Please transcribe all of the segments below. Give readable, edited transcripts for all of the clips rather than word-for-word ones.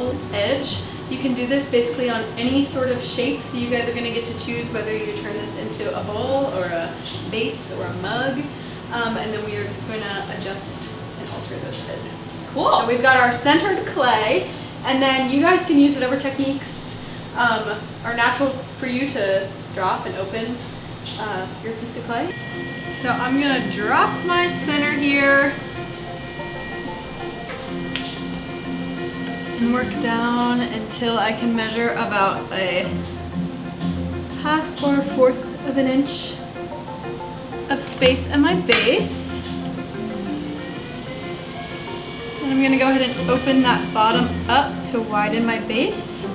bubble edge. You can do this basically on any sort of shape, so you guys are gonna get to choose whether you turn this into a bowl or a vase or a mug, and then we are just going to adjust and alter those edges. Cool. So we've got our centered clay, and then you guys can use whatever techniques are natural for you to drop and open your piece of clay. So I'm gonna drop my center here and work down until I can measure about a 1/2 or 1/4 of an inch of space in my base. And I'm gonna go ahead and open that bottom up to widen my base.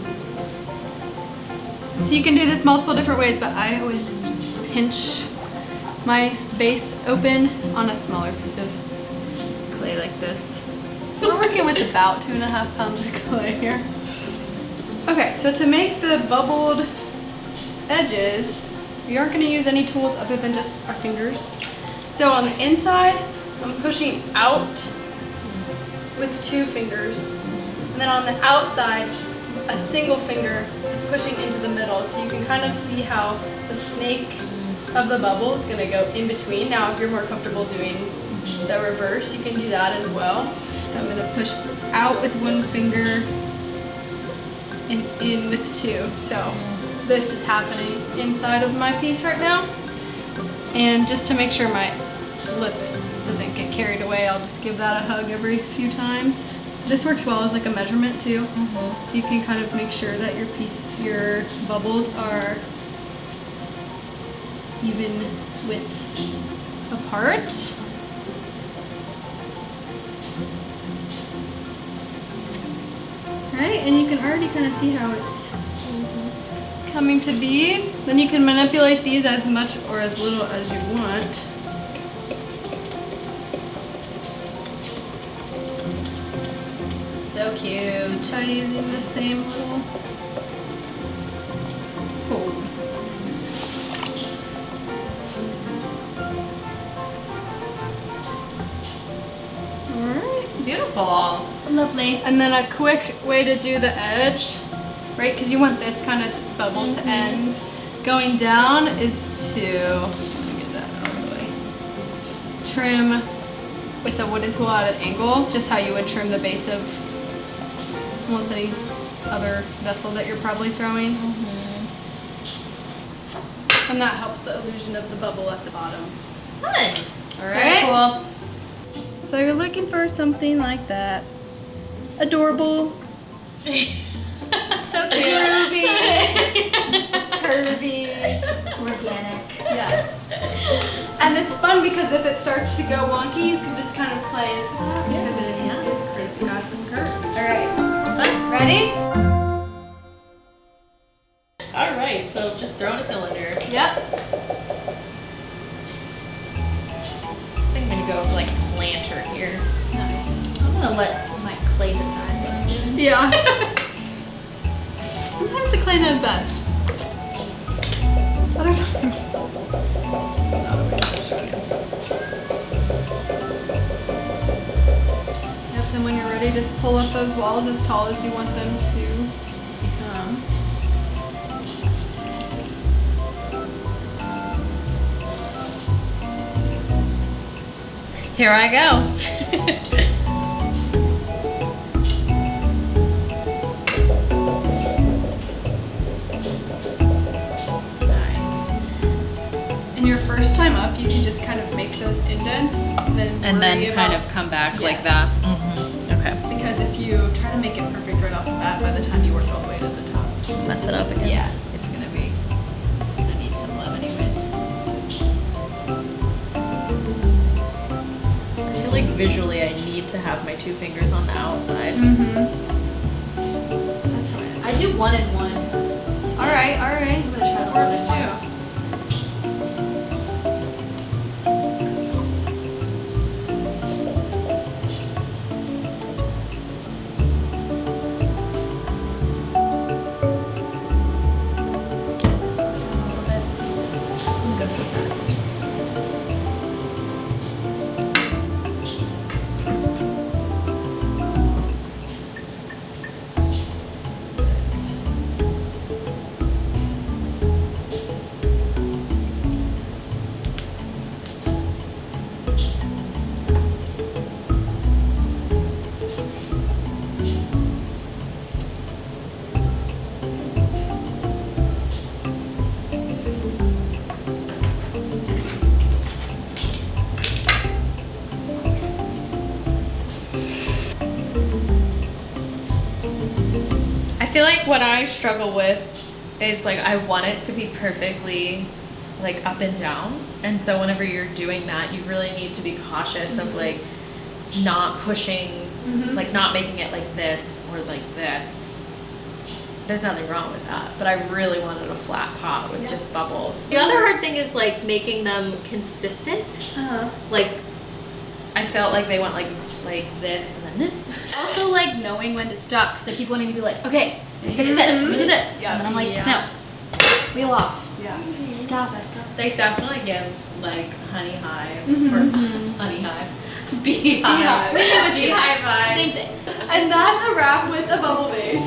So you can do this multiple different ways, but I always just pinch my base open on a smaller piece of clay like this. We're working with about 2.5 pounds of clay here. Okay, so to make the bubbled edges, we aren't gonna use any tools other than just our fingers. So on the inside, I'm pushing out with 2 fingers. And then on the outside, a single finger is pushing into the middle. So you can kind of see how the snake of the bubble is gonna go in between. Now, if you're more comfortable doing the reverse, you can do that as well. So I'm gonna push out with 1 finger and in with 2. So this is happening inside of my piece right now. And just to make sure my lip doesn't get carried away, I'll just give that a hug every few times. This works well as like a measurement too. So you can kind of make sure that your bubbles are even widths apart. Right, and you can already kind of see how it's coming to be. Then you can manipulate these as much or as little as you want. So cute. By using the same little hole. Alright. Beautiful. Lovely. And then a quick way to do the edge, right? Because you want this kind of bubble to end. Going down is to, let me get that out of the way, trim with a wooden tool at an angle, just how you would trim the base of almost any other vessel that you're probably throwing. And that helps the illusion of the bubble at the bottom. Fun. All right. Very cool. So you're looking for something like that. Adorable. So cute. Groovy. Curvy. Organic. Yes. And it's fun because if it starts to go wonky, you can just kind of play it because it's got some curves. All right. Fun. Ready? All right. So just throw in a cylinder. Yep. I think I'm gonna go with like planter here. Nice. I'm gonna let my clay decide what I'm doing. Yeah. Sometimes the clay knows best. Other times. Not always. Yep, then when you're ready, just pull up those walls as tall as you want them to become. Here I go. And your first time up, you can just kind of make those indents, And then kind of come back like that. Okay. Because if you try to make it perfect right off the bat, by the time you work all the way to the top, Mess it up again. yeah, it's gonna need some love anyways. I feel like visually I need to have my 2 fingers on the outside. That's how I do 1 and 1. All right. I'm gonna try the That works other one. too. feel like what I struggle with is like I want it to be perfectly like up and down, and so whenever you're doing that, you really need to be cautious of like not pushing, like not making it like this or like this. There's nothing wrong with that, but I really wanted a flat pot with just bubbles. The other hard thing is like making them consistent. Like I felt like they went like this and then Also like knowing when to stop, because I keep wanting to be like, okay, fix this, let me do this. Yeah. And then I'm like, Yeah. no, reel off. Yeah. Stop it. they definitely give like honey hive or honey hive, beehive, Beehive. beehive vibes. Same thing. And that's a wrap with a bubble vase.